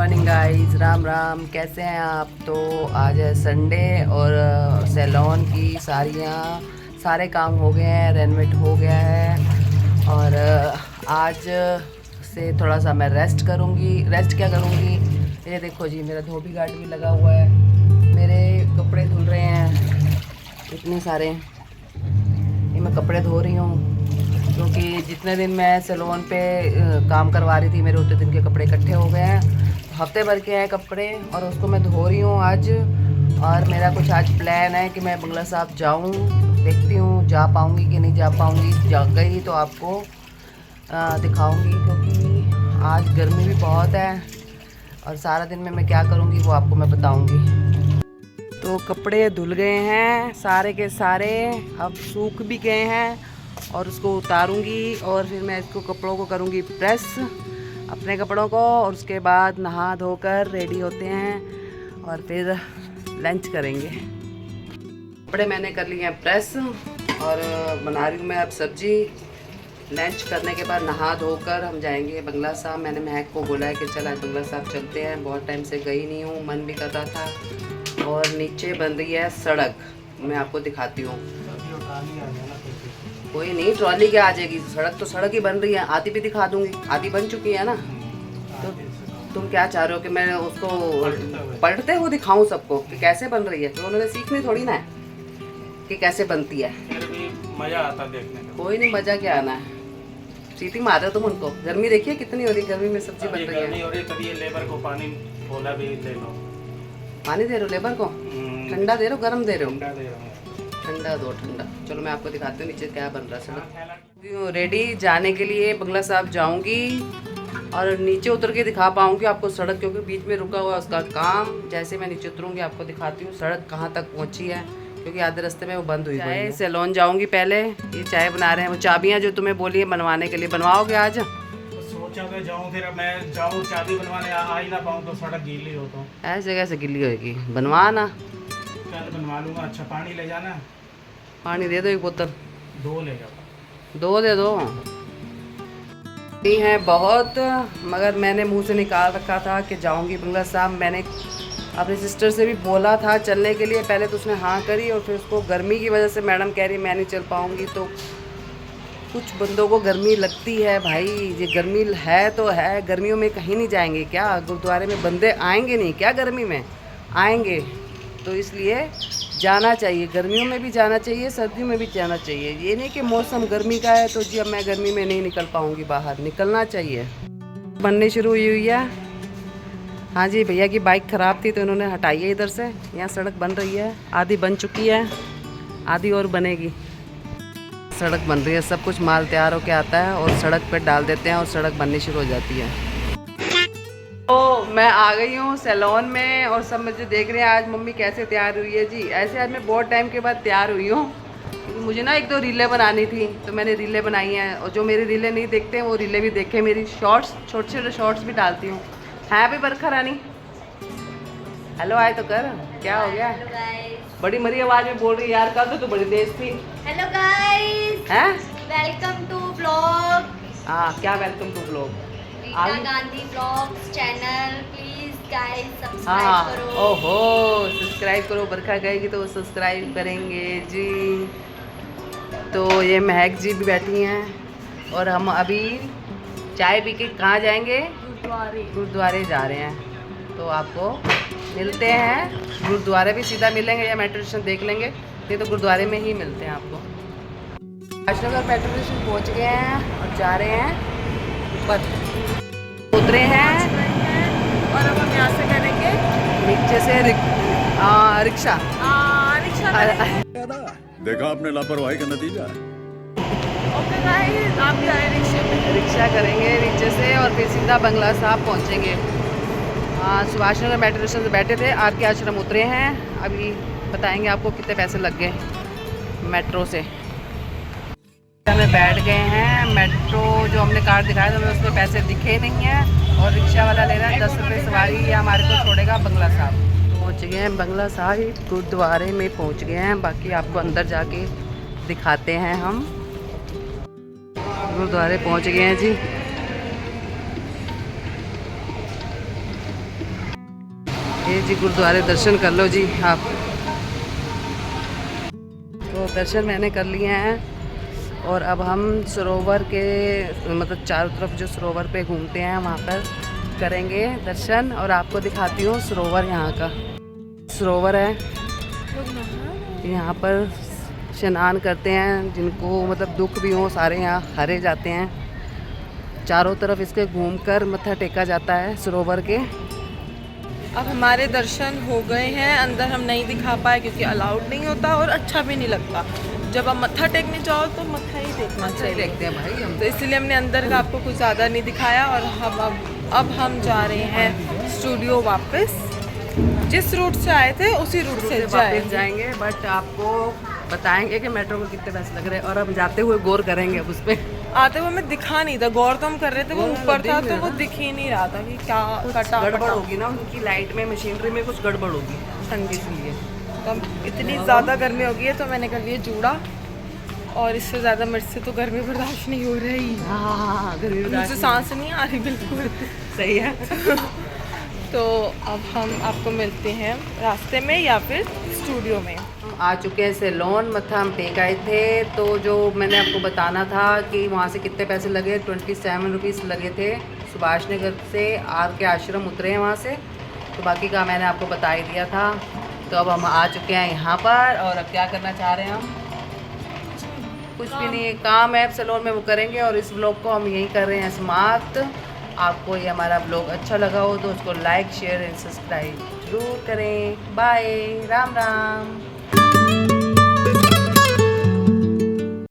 Morning guys, Ram Ram. कैसे हैं आप? तो आज है संडे और सैलून की सारे काम हो गए हैं, रेनोवेट हो गया है। और आज से थोड़ा सा मैं रेस्ट करूँगी। रेस्ट क्या करूँगी, ये देखो जी, मेरा धोबी घाट भी लगा हुआ है। मेरे कपड़े धुल रहे हैं इतने सारे, ये मैं कपड़े धो रही हूँ क्योंकि जितने दिन मैं सैलून पे काम करवा रही थी, मेरे उतने दिन के कपड़े इकट्ठे हो गए हैं। हफ्ते भर के हैं कपड़े और उसको मैं धो रही हूँ आज। और मेरा कुछ आज प्लान है कि मैं बंगला साहब जाऊँ, देखती हूँ जा पाऊँगी कि नहीं जा पाऊँगी। जा गई तो आपको दिखाऊँगी, क्योंकि आज गर्मी भी बहुत है और सारा दिन में मैं क्या करूँगी वो आपको मैं बताऊँगी। तो कपड़े धुल गए हैं सारे के सारे, अब सूख भी गए हैं और उसको उतारूंगी और फिर मैं इसको कपड़ों को करूंगी प्रेस, अपने कपड़ों को। और उसके बाद नहा धोकर रेडी होते हैं और फिर लंच करेंगे। कपड़े मैंने कर लिए हैं प्रेस और बना रही हूँ मैं अब सब्जी। लंच करने के बाद नहा धोकर हम जाएंगे बंगला साहब। मैंने महक को बोला है कि चल आज बंगला साहब चलते हैं, बहुत टाइम से गई नहीं हूँ, मन भी कर रहा था। और नीचे बन रही है सड़क, मैं आपको दिखाती हूँ। कोई नहीं, ट्रॉली क्या आ जाएगी, सड़क तो सड़क ही बन रही है। आधी भी दिखा दूंगी, आधी बन चुकी है ना। तो तुम क्या चाह रहे हो कि मैं उसको पलटते हुए दिखाऊं सबको कि कैसे बन रही है? तो उन्होंने सीखनी थोड़ी ना है कि कैसे बनती है। फिर भी मजा आता देखने में। कोई नहीं, मजा क्या आना है, सीटी मार रहे हो तुम उनको। गर्मी देखिए कितनी हो रही, गर्मी में सब्जी बन रही है। और कभी लेबर को पानी बोला भी ले लो। पानी दे रहे हो लेबर को? ठंडा दे रहे हो गर्म दे रहे हो? ठंडा दे रहा हूँ। ठंडा दो, ठंडा। चलो मैं आपको दिखाती हूँ नीचे क्या बन रहा है सड़क। रेडी जाने के लिए बंगला साहब जाऊंगी और नीचे उतर के दिखा पाऊंगी आपको सड़क, क्योंकि बीच में रुका हुआ है उसका काम। जैसे मैं नीचे उतरूंगी आपको दिखाती हूँ सड़क कहाँ तक पहुँची है, क्योंकि आधे रास्ते में वो बंद हुई है। सैलून जाऊंगी पहले। ये चाय बना रहे हैं, वो चाबियाँ जो तुम्हें बोली है बनवाने के लिए, बनवाओगे आज? सोचा तो जाऊँ, फिर मैं जाऊँ चाबी बनवाने आ ही ना पाऊँ तो सड़क गीली हो तो ऐसे कैसे गिल्ली होगी, बनवाना। कल बनवा लूँगा। अच्छा पानी ले जाना, पानी दे दो एक बोतल। 2 ले जाओ। 2 दे दो। नहीं है बहुत, मगर मैंने मुंह से निकाल रखा था कि जाऊंगी बंगला साहब। मैंने अपनी सिस्टर से भी बोला था चलने के लिए, पहले तो उसने हाँ करी और फिर उसको गर्मी की वजह से मैडम कह रही मैं नहीं चल पाऊंगी। तो कुछ बंदों को गर्मी लगती है भाई, ये गर्मी है तो है, गर्मियों में कहीं नहीं जाएंगे क्या? गुरुद्वारे में बंदे आएंगे नहीं क्या? गर्मी में आएंगे, तो इसलिए जाना चाहिए। गर्मियों में भी जाना चाहिए, सर्दियों में भी जाना चाहिए। ये नहीं कि मौसम गर्मी का है तो जी अब मैं गर्मी में नहीं निकल पाऊँगी बाहर, निकलना चाहिए। बननी शुरू हुई है। हाँ जी, भैया की बाइक ख़राब थी तो इन्होंने हटाई है इधर से। यहाँ सड़क बन रही है, आधी बन चुकी है, आधी और बनेगी। सड़क बन रही है, सब कुछ माल तैयार होके आता है और सड़क पे डाल देते हैं और सड़क बननी शुरू हो जाती है। तो मैं आ गई हूँ सैलून में और सब मुझे देख रहे हैं आज मम्मी कैसे तैयार हुई है जी। ऐसे आज मैं बहुत टाइम के बाद तैयार हुई हूँ, क्योंकि मुझे ना 1-2 रीलें बनानी थी तो मैंने रीलें बनाई हैं। और जो मेरी रीलें नहीं देखते हैं वो रीलें भी देखें, मेरी शॉर्ट्स, छोटे छोटे शॉर्ट्स भी डालती हूँ। है भी बरखा रानी, हेलो आए तो कर, क्या हो गया? बड़ी मरी आवाज में बोल रही यार, कल तो तू बड़ी तेज थी। हेलो गाइस, हैं? Welcome to blog. हाँ, क्या welcome to blog? Rita Gandhi blogs channel, please guys subscribe हाँ, करो। ओहो सब्सक्राइब करो, बरखा गएगी तो सब्सक्राइब करेंगे जी। तो ये महक जी भी बैठी हैं और हम अभी चाय पी के कहाँ जाएंगे? गुरुद्वारे जा रहे हैं। तो आपको मिलते हैं गुरुद्वारे भी, सीधा मिलेंगे या मेट्रो स्टेशन देख लेंगे, नहीं तो गुरुद्वारे में ही मिलते हैं आपको। राजनगर मेट्रो स्टेशन पहुँच गए हैं और जा रहे हैं ऊपर, उतरे हैं और अब हम यहाँ से करेंगे नीचे से रिक्शा। देखा आपने लापरवाही का नतीजा है। ओके गाइस, आप भी आए रिक्शे में, रिक्शा करेंगे नीचे से और फिर सीधा बंगला साहब पहुँचेंगे। सुभाष नगर मेट्रो स्टेशन से बैठे थे, आर के आश्रम उतरे हैं। अभी बताएंगे आपको कितने पैसे लग गए मेट्रो से। में बैठ गए हैं, मेट्रो जो हमने कार्ड दिखाया था उसमें पैसे दिखे नहीं हैं और रिक्शा वाला ले रहा है 10 रुपये सवारी, या हमारे को छोड़ेगा बंगला साहब। पहुँच गए हैं बंगला साहिब, गुरुद्वारे में पहुँच गए हैं। बाकी आपको अंदर जाके दिखाते हैं हम। गुरुद्वारे पहुँच गए हैं जी। ये जी गुरुद्वारे दर्शन कर लो जी आप। तो दर्शन मैंने कर लिए हैं और अब हम सरोवर के मतलब चारों तरफ जो सरोवर पे घूमते हैं वहाँ पर करेंगे दर्शन और आपको दिखाती हूँ सरोवर यहाँ का। सरोवर है, यहाँ पर स्नान करते हैं, जिनको मतलब दुख भी हो सारे यहाँ हरे जाते हैं। चारों तरफ इसके घूमकर मत्था टेका जाता है सरोवर के। अब हमारे दर्शन हो गए हैं, अंदर हम नहीं दिखा पाए क्योंकि अलाउड नहीं होता और अच्छा भी नहीं लगता। जब आप मत्था टेकने जाओ तो मत्था ही देखना चाहिए। देखते हैं भाई हम तो इसलिए हमने अंदर का आपको कुछ ज़्यादा नहीं दिखाया और अब हम जा रहे हैं स्टूडियो वापस। जिस रूट से आए थे उसी रूट से वापस जाएंगे, बट आपको बताएंगे कि मेट्रो को कितने पैसे लग रहे हैं और अब जाते हुए गौर करेंगे अब उस पर। आते हुए हमें दिखा नहीं था, गौर तो हम कर रहे थे, वो ऊपर था तो वो दिख ही नहीं रहा था कि क्या कटा गड़बड़ होगी ना उनकी लाइट में, मशीनरी में कुछ गड़बड़ होगी। हाँ जी। इसलिए तो इतनी ज़्यादा गर्मी हो गई है तो मैंने कर लिया जूड़ा, और इससे ज़्यादा मेरे से तो गर्मी बर्दाश्त नहीं हो रही। हाँ गर्मी मुझे सांस नहीं आ रही बिल्कुल। सही है। तो अब हम आपको मिलते हैं रास्ते में या फिर स्टूडियो में। आ चुके हैं सेलोन, मत्था हम टेक आए थे। तो जो मैंने आपको बताना था कि वहाँ से कितने पैसे लगे, 27 रुपीज़ लगे थे। सुभाष नगर से आर के आश्रम उतरे हैं वहाँ से, तो बाकी का मैंने आपको बता ही दिया था। तो अब हम आ चुके हैं यहाँ पर और अब क्या करना चाह रहे हैं हम? कुछ भी नहीं, काम है सैलून में वो करेंगे और इस व्लॉग को हम यहीं कर रहे हैं समाप्त। आपको ये हमारा व्लॉग अच्छा लगा हो तो उसको लाइक शेयर एंड सब्सक्राइब जरूर करें। बाय, राम राम।